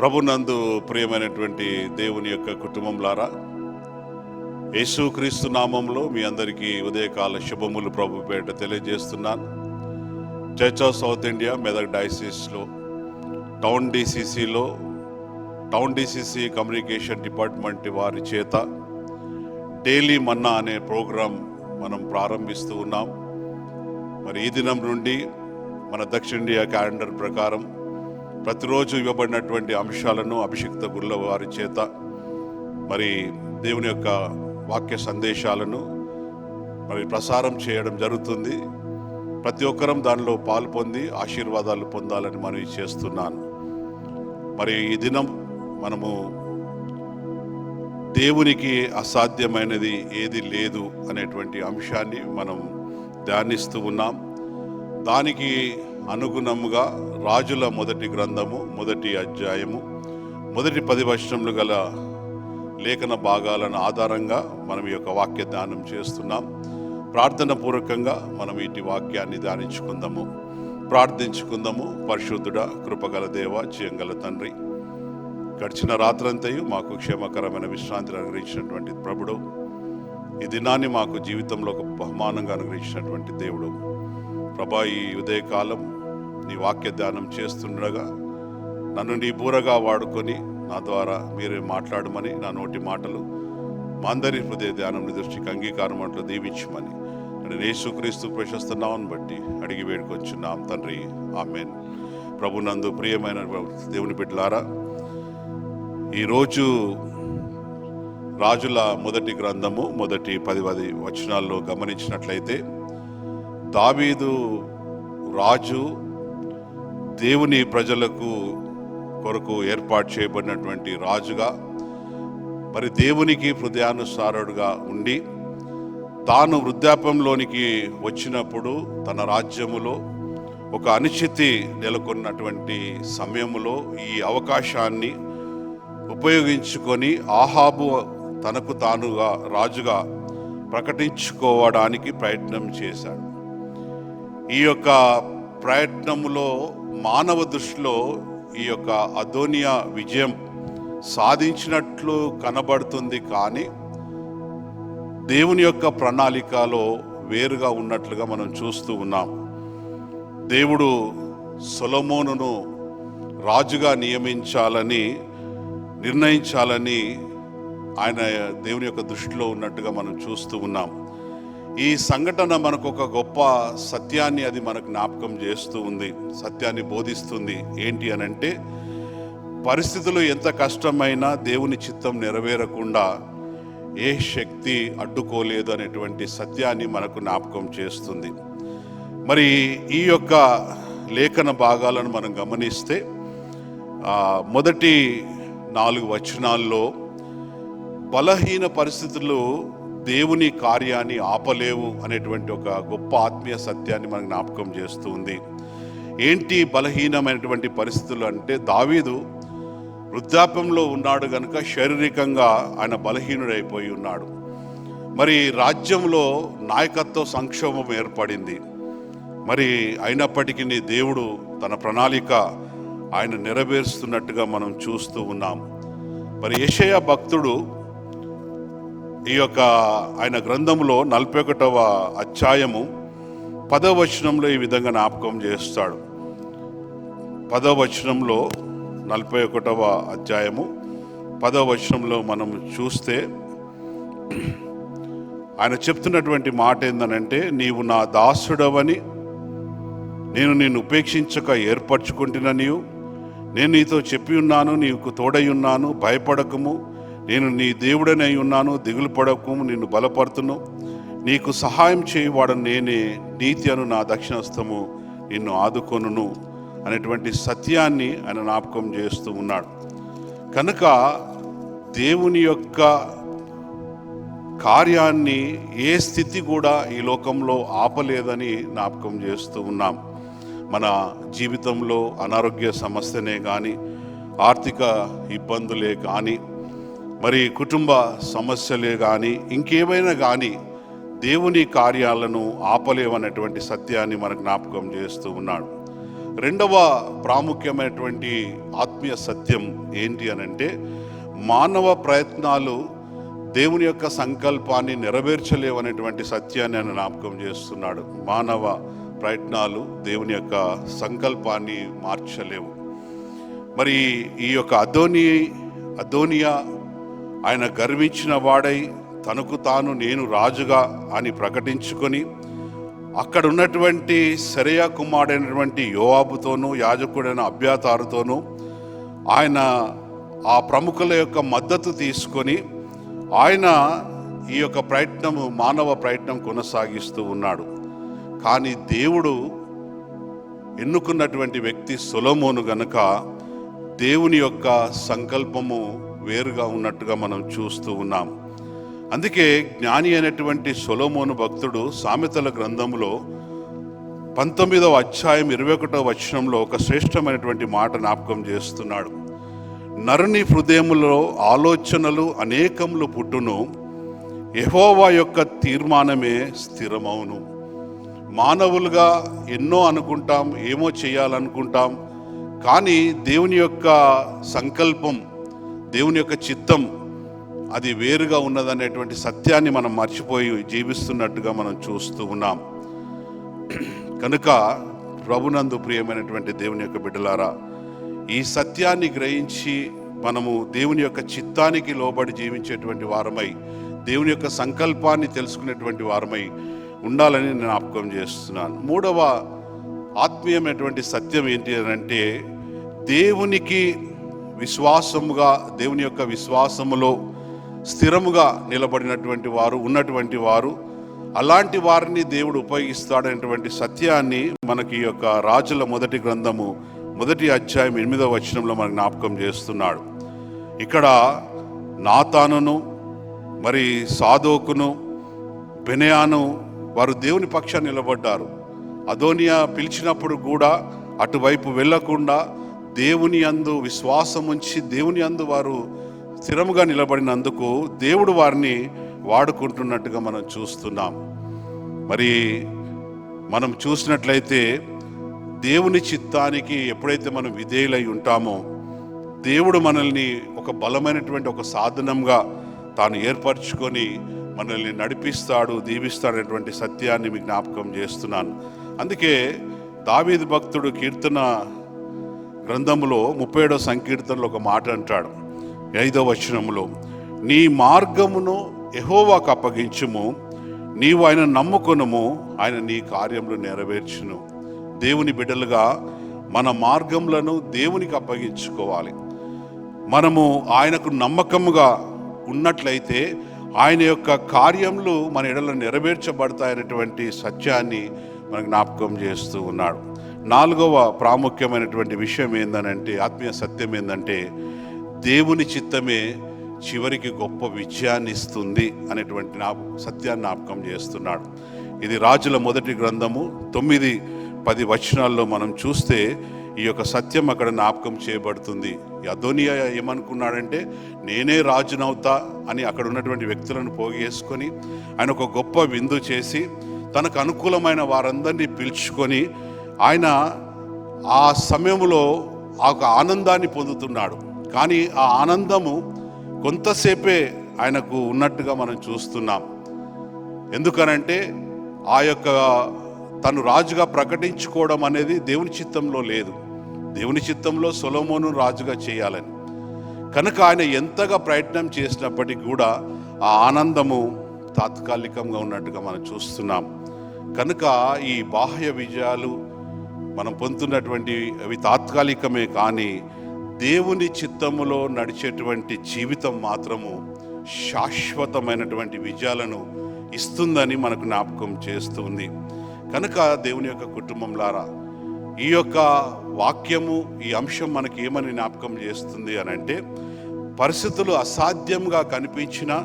ప్రభునందు ప్రియమైనటువంటి దేవుని యొక్క కుటుంబంలారా, యేసుక్రీస్తు నామంలో మీ అందరికీ ఉదయకాల శుభములు ప్రభు పేరిట తెలియజేస్తున్నాను. Church of south India Medak డయాసిస్లో టౌన్ డీసీసీ కమ్యూనికేషన్ డిపార్ట్మెంట్ వారి చేత డైలీ మన్నా అనే ప్రోగ్రాం మనం ప్రారంభిస్తూ ఉన్నాం. మరి ఈ దినం నుండి మన దక్షిణ ఇండియా క్యాలెండర్ ప్రకారం ప్రతిరోజు ఇవ్వబడినటువంటి అంశాలను అభిషిక్త గురుల వారి చేత మరి దేవుని యొక్క వాక్య సందేశాలను మరి ప్రసారం చేయడం జరుగుతుంది. ప్రతి ఒక్కరం దానిలో పాలు పొంది ఆశీర్వాదాలు పొందాలని మనవి చేస్తున్నాను. మరి ఈ దినం మనము దేవునికి అసాధ్యమైనది ఏది లేదు అనేటువంటి అంశాన్ని మనం ధ్యానిస్తూ ఉన్నాం. దానికి అనుగుణముగా రాజుల మొదటి గ్రంథము 1వ అధ్యాయము మొదటి 10 వచనములు గల లేఖన భాగాలను ఆధారంగా మనం ఈ యొక్క వాక్య ధ్యానం చేస్తున్నాం. ప్రార్థన పూర్వకంగా మనం ఇటు వాక్యాన్ని ధ్యానించుకుందాము, ప్రార్థించుకుందాము. పరిశుద్ధుడా, కృపగల దేవ, జయంగల తండ్రి, గడిచిన రాత్రంతయు మాకు క్షేమకరమైన విశ్రాంతిని అనుగ్రహించినటువంటి ప్రభుడు, ఈ దినాన్ని మాకు జీవితంలో ఒక బహుమానంగా అనుగ్రహించినటువంటి దేవుడు ప్రభా, ఈ ఉదయకాలం నీ వాక్య ధ్యానం చేస్తుండగా నన్ను నీ బూరగా వాడుకొని నా ద్వారా మీరే మాట్లాడమని, నా నోటి మాటలు మా అందరి హృదయ ధ్యానం దృష్టికి అంగీకారం అంటూ దీవించమని నేను యేసుక్రీస్తు ప్రశస్త నామమును బట్టి అడిగి వేడుకొంచున్నాం తండ్రి, ఆమేన్. ప్రభునందు ప్రియమైన దేవుని బిడ్డలారా, ఈరోజు రాజుల మొదటి గ్రంథము మొదటి 10 వచనాల్లో గమనించినట్లయితే, దావీదు రాజు దేవుని ప్రజలకు కొరకు ఏర్పాటు చేయబడినటువంటి రాజుగా, మరి దేవునికి హృదయానుసారుడుగా ఉండి తాను వృద్ధాప్యంలోనికి వచ్చినప్పుడు తన రాజ్యములో ఒక అనిశ్చితి నెలకొన్నటువంటి సమయంలో ఈ అవకాశాన్ని ఉపయోగించుకొని ఆహాబు తనకు తానుగా రాజుగా ప్రకటించుకోవడానికి ప్రయత్నం చేశాడు. ఈ యొక్క ప్రయత్నంలో మానవ దృష్టిలో ఈ యొక్క అదోనియా విజయం సాధించినట్లు కనబడుతుంది, కానీ దేవుని యొక్క ప్రణాళికలో వేరుగా ఉన్నట్లుగా మనం చూస్తూ ఉన్నాం. దేవుడు సొలొమోనును రాజుగా నిర్ణయించాలని ఆయన దేవుని యొక్క దృష్టిలో ఉన్నట్టుగా మనం చూస్తూ ఉన్నాం. ఈ సంఘటన మనకు ఒక గొప్ప సత్యాన్ని అది మనకు జ్ఞాపకం చేస్తూ ఉంది, సత్యాన్ని బోధిస్తుంది. ఏంటి అనంటే, పరిస్థితులు ఎంత కష్టమైనా దేవుని చిత్తం నెరవేరకుండా ఏ శక్తి అడ్డుకోలేదు అనేటువంటి సత్యాన్ని మనకు జ్ఞాపకం చేస్తుంది. మరి ఈ యొక్క లేఖన భాగాలను మనం గమనిస్తే మొదటి 4 వచనాల్లో బలహీన పరిస్థితులు దేవుని కార్యాన్ని ఆపలేవు అనేటువంటి ఒక గొప్ప ఆత్మీయ సత్యాన్ని మనకు జ్ఞాపకం చేస్తూ ఉంది. ఏంటి బలహీనమైనటువంటి పరిస్థితులు అంటే, దావీదు వృద్ధాప్యంలో ఉన్నాడు కనుక శారీరకంగా ఆయన బలహీనుడైపోయి ఉన్నాడు. మరి రాజ్యంలో నాయకత్వ సంక్షోభం ఏర్పడింది. మరి అయినప్పటికీ దేవుడు తన ప్రణాళిక ఆయన నెరవేరుస్తున్నట్టుగా మనం చూస్తూ ఉన్నాం. మరి యెషయా భక్తుడు ఈ యొక్క ఆయన గ్రంథంలో 41వ అధ్యాయము 10వ వచనంలో ఈ విధంగా జ్ఞాపకం చేస్తాడు. 10వ వచనంలో 41వ అధ్యాయము 10వ వచనంలో మనం చూస్తే ఆయన చెప్తున్నటువంటి మాట ఏందనంటే, నీవు నా దాసుడవని నేను నిన్ను ఉపేక్షించక ఏర్పరచుకుంటున్నాను, నేను నీతో చెప్పి ఉన్నాను, నీకు తోడై ఉన్నాను, భయపడకము, నేను నీ దేవుడనై ఉన్నాను, దిగులు పడకము, నిన్ను బలపడుతును, నీకు సహాయం చేయవాడు నేనే, నీతి అను నా దక్షిణస్తము నిన్ను ఆదుకొనును అనేటువంటి సత్యాన్ని ఆయన జ్ఞాపకం చేస్తూ ఉన్నాడు. కనుక దేవుని యొక్క కార్యాన్ని ఏ స్థితి కూడా ఈ లోకంలో ఆపలేదని జ్ఞాపకం చేస్తూ ఉన్నాం. మన జీవితంలో అనారోగ్య సమస్యనే కానీ, ఆర్థిక ఇబ్బందులే కానీ, మరి కుటుంబ సమస్యలే కానీ, ఇంకేమైనా కానీ దేవుని కార్యాలను ఆపలేవనేటువంటి సత్యాన్ని మనకు జ్ఞాపకం చేస్తూ ఉన్నాడు. రెండవ ప్రాముఖ్యమైనటువంటి ఆత్మీయ సత్యం ఏంటి అనంటే, మానవ ప్రయత్నాలు దేవుని యొక్క సంకల్పాన్ని నెరవేర్చలేవు అనేటువంటి సత్యాన్ని ఆయన జ్ఞాపకం చేస్తున్నాడు. మానవ ప్రయత్నాలు దేవుని యొక్క సంకల్పాన్ని మార్చలేవు. మరి ఈ యొక్క అదోనియా ఆయన గర్వించిన వాడై తనకు తాను నేను రాజుగా అని ప్రకటించుకొని అక్కడ ఉన్నటువంటి సెరయా కుమారుడైనటువంటి యోవాబుతోనూ యాజకుడైన అబ్యాతారుతోనూ ఆయన ఆ ప్రముఖుల యొక్క మద్దతు తీసుకొని ఆయన ఈ యొక్క మానవ ప్రయత్నం కొనసాగిస్తూ ఉన్నాడు. కానీ దేవుడు ఎన్నుకున్నటువంటి వ్యక్తి సొలొమోను గనుక దేవుని యొక్క సంకల్పము వేరుగా ఉన్నట్టుగా మనం చూస్తూ ఉన్నాం. అందుకే జ్ఞాని అయినటువంటి సొలొమోను భక్తుడు సామెతల గ్రంథంలో 19వ అధ్యాయం 21వ వచనంలో ఒక శ్రేష్టమైనటువంటి మాట జ్ఞాపకం చేస్తున్నాడు. నరుని హృదయములో ఆలోచనలు అనేకములు పుట్టును, యెహోవా యొక్క తీర్మానమే స్థిరమవును. మానవులుగా ఎన్నో అనుకుంటాం, ఏమో చేయాలనుకుంటాం, కానీ దేవుని యొక్క సంకల్పం, దేవుని యొక్క చిత్తం అది వేరుగా ఉన్నదనేటువంటి సత్యాన్ని మనం మర్చిపోయి జీవిస్తున్నట్టుగా మనం చూస్తూ ఉన్నాం. కనుక ప్రభునందు ప్రియమైనటువంటి దేవుని యొక్క బిడ్డలారా, ఈ సత్యాన్ని గ్రహించి మనము దేవుని యొక్క చిత్తానికి లోబడి జీవించేటువంటి వారమై, దేవుని యొక్క సంకల్పాన్ని తెలుసుకునేటువంటి వారమై ఉండాలని నేను జ్ఞాపకం చేస్తున్నాను. మూడవ ఆత్మీయమైనటువంటి సత్యం ఏంటి అంటే, దేవునికి విశ్వాసముగా, దేవుని యొక్క విశ్వాసములో స్థిరముగా నిలబడినటువంటి వారు ఉన్నటువంటి వారు, అలాంటి వారిని దేవుడు ఉపయోగిస్తాడనేటువంటి సత్యాన్ని మనకి ఈ యొక్క రాజుల మొదటి గ్రంథము 1వ అధ్యాయం 8వ వచనంలో మనకు జ్ఞాపకం చేస్తున్నాడు. ఇక్కడ నాతానును మరి సాదోకును బెనయాను వారు దేవుని పక్షాన్ని నిలబడ్డారు. అదోనియా పిలిచినప్పుడు కూడా అటువైపు వెళ్లకుండా దేవుని యందు విశ్వాసం ఉంచి దేవుని యందు వారు స్థిరముగా నిలబడినందుకు దేవుడు వారిని వాడుకుంటున్నట్టుగా మనం చూస్తున్నాం. మరి మనం చూసినట్లయితే దేవుని చిత్తానికి ఎప్పుడైతే మనం విధేయులై ఉంటామో, దేవుడు మనల్ని ఒక బలమైనటువంటి ఒక సాధనంగా తాను ఏర్పరచుకొని మనల్ని నడిపిస్తాడు, దీవిస్తాడనేటువంటి సత్యాన్ని మీకు జ్ఞాపకం చేస్తున్నాను. అందుకే దావీదు భక్తుడు కీర్తన గ్రంథములో 37వ సంకీర్తనలో ఒక మాట అంటాడు, 5వ వచనములో, నీ మార్గమును యెహోవాకు అప్పగించుము, నీవు ఆయన నమ్ముకొనుము, ఆయన నీ కార్యములు నెరవేర్చును. దేవుని బిడ్డలుగా మన మార్గములను దేవునికి అప్పగించుకోవాలి. మనము ఆయనకు నమ్మకముగా ఉన్నట్లయితే ఆయన యొక్క కార్యములు మన ఎడల నెరవేర్చబడతాయనేటువంటి సత్యాన్ని మనకు జ్ఞాపకం చేస్తూ ఉన్నాడు. 4వ ప్రాముఖ్యమైనటువంటి విషయం ఏందనంటే, ఆత్మీయ సత్యం ఏంటంటే, దేవుని చిత్తమే చివరికి గొప్ప విజయాన్ని ఇస్తుంది అనేటువంటి సత్యాన్ని జ్ఞాపకం చేస్తున్నాడు. ఇది రాజుల మొదటి గ్రంథము 9-10 వచనాల్లో మనం చూస్తే ఈ యొక్క సత్యం అక్కడ జ్ఞాపకం చేయబడుతుంది. అదోనియా ఏమనుకున్నాడంటే, నేనే రాజునవుతా అని అక్కడ ఉన్నటువంటి వ్యక్తులను పోగేసుకొని ఆయన ఒక గొప్ప విందు చేసి తనకు అనుకూలమైన వారందరినీ పిలుచుకొని ఆయన ఆ సమయంలో ఆ ఆనందాన్ని పొందుతున్నాడు. కానీ ఆ ఆనందము కొంతసేపే ఆయనకు ఉన్నట్టుగా మనం చూస్తున్నాం. ఎందుకనంటే ఆ యొక్క తను రాజుగా ప్రకటించుకోవడం అనేది దేవుని చిత్తంలో లేదు. దేవుని చిత్తంలో సొలొమోను రాజుగా చేయాలని. కనుక ఆయన ఎంతగా ప్రయత్నం చేసినప్పటికీ కూడా ఆ ఆనందము తాత్కాలికంగా ఉన్నట్టుగా మనం చూస్తున్నాం. కనుక ఈ బాహ్య విజయాలు మనం పొందుతున్నటువంటి అవి తాత్కాలికమే, కానీ దేవుని చిత్తములో నడిచేటువంటి జీవితం మాత్రము శాశ్వతమైనటువంటి విజయాలను ఇస్తుందని మనకు జ్ఞాపకం చేస్తుంది. కనుక దేవుని యొక్క కుటుంబంలారా, ఈ యొక్క వాక్యము, ఈ అంశం మనకి ఏమని జ్ఞాపకం చేస్తుంది అని అంటే, పరిస్థితులు అసాధ్యంగా కనిపించినా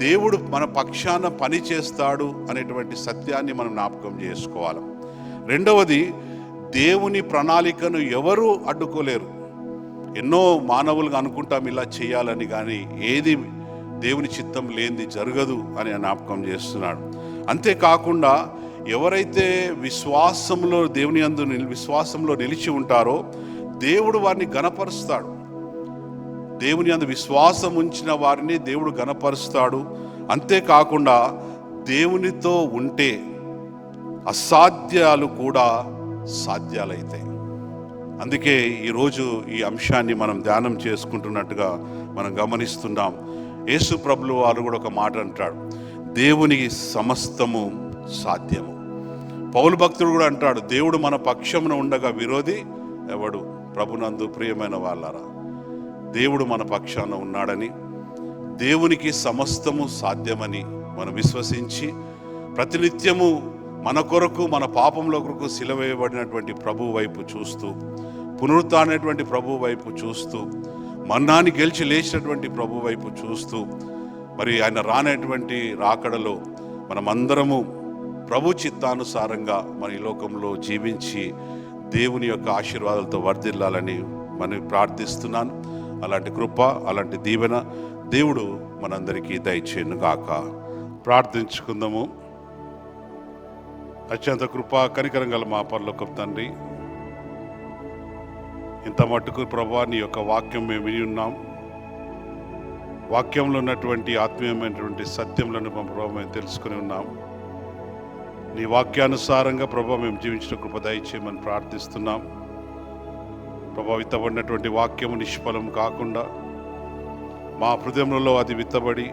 దేవుడు మన పక్షాన పని చేస్తాడు అనేటువంటి సత్యాన్ని మనం జ్ఞాపకం చేసుకోవాలి. రెండవది, దేవుని ప్రణాళికను ఎవరూ అడ్డుకోలేరు. ఎన్నో మానవులుగా అనుకుంటాం ఇలా చేయాలని, కానీ ఏది దేవుని చిత్తం లేనిది జరగదు అని జ్ఞాపకం చేస్తున్నాడు. అంతేకాకుండా ఎవరైతే విశ్వాసంలో దేవుని యందు విశ్వాసంలో నిలిచి ఉంటారో దేవుడు వారిని గణపరుస్తాడు. దేవుని యందు విశ్వాసం ఉంచిన వారిని దేవుడు గణపరుస్తాడు. అంతేకాకుండా దేవునితో ఉంటే అసాధ్యాలు కూడా సాధ్యాలైతాయి. అందుకే ఈరోజు ఈ అంశాన్ని మనం ధ్యానం చేసుకుంటున్నట్టుగా మనం గమనిస్తున్నాం. యేసు ప్రభులు వారు కూడా ఒక మాట అంటాడు, దేవునికి సమస్తము సాధ్యము. పౌలు భక్తుడు కూడా అంటాడు, దేవుడు మన పక్షమున ఉండగా విరోధి ఎవడు? ప్రభునందు ప్రియమైన వాళ్ళారా, దేవుడు మన పక్షాన ఉన్నాడని, దేవునికి సమస్తము సాధ్యమని మనం విశ్వసించి ప్రతినిత్యము మన కొరకు, మన పాపంలో కొరకు సిలువేయబడినటువంటి ప్రభు వైపు చూస్తూ, పునరుత్థానటువంటి ప్రభు వైపు చూస్తూ, మరణాన్ని గెలిచి లేచినటువంటి ప్రభు వైపు చూస్తూ, మరి ఆయన రానటువంటి రాకడలో మనమందరము ప్రభు చిత్తానుసారంగా మన ఈ లోకంలో జీవించి దేవుని యొక్క ఆశీర్వాదాలతో వర్ధిల్లాలని మనం ప్రార్థిస్తున్నాను. అలాంటి కృప, అలాంటి దీవెన దేవుడు మనందరికీ దయచేయును గాక. ప్రార్థించుకుందాము. అత్యంత కృప కనికరం గల మా పరలోకపు తండ్రి, ఇంత మట్టుకు ప్రభువా నీ యొక్క వాక్యం మేము విని ఉన్నాం. వాక్యంలో ఉన్నటువంటి ఆత్మీయమైనటువంటి సత్యములను ప్రభావ మేము తెలుసుకుని ఉన్నాం. నీ వాక్యానుసారంగా ప్రభావ మేము జీవించిన కృప దయచేయమని ప్రార్థిస్తున్నాం. ప్రభావ విత్తబడినటువంటి వాక్యము నిష్ఫలం కాకుండా మా హృదయంలో అది విత్తబడి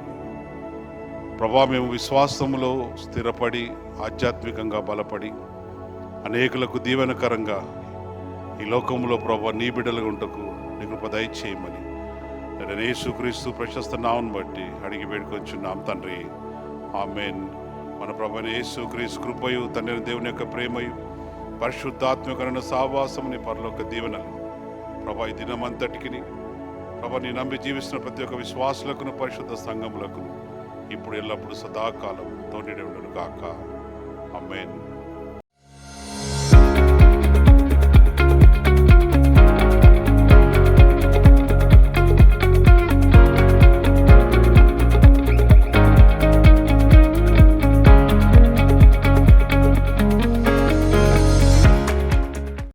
ప్రభా మేము విశ్వాసములో స్థిరపడి ఆధ్యాత్మికంగా బలపడి అనేకులకు దీవెనకరంగా ఈ లోకంలో ప్రభా నీ బిడ్డలుగా ఉంటకు నీ కృప దయచేయమని నేను యేసుక్రీస్తు ప్రశస్త నామమును బట్టి అడిగి వేడుకొంచున్నాం తండ్రి, ఆమేన్. మన ప్రభువైన యేసుక్రీస్తు కృపయు, తండ్రి దేవుని యొక్క ప్రేమయు, పరిశుద్ధాత్మకరణ సావాసముని పరలోక దీవెనలు ప్రభా ఈ దినమంతటికి ప్రభా నీ నమ్మి జీవిస్తున్న ప్రతి ఒక్క విశ్వాసులకును పరిశుద్ధ సంఘములకు ఇప్పుడు ఎల్లప్పుడు సదాకాలం తోడేడి ఉండును గాక. ఆమేన్.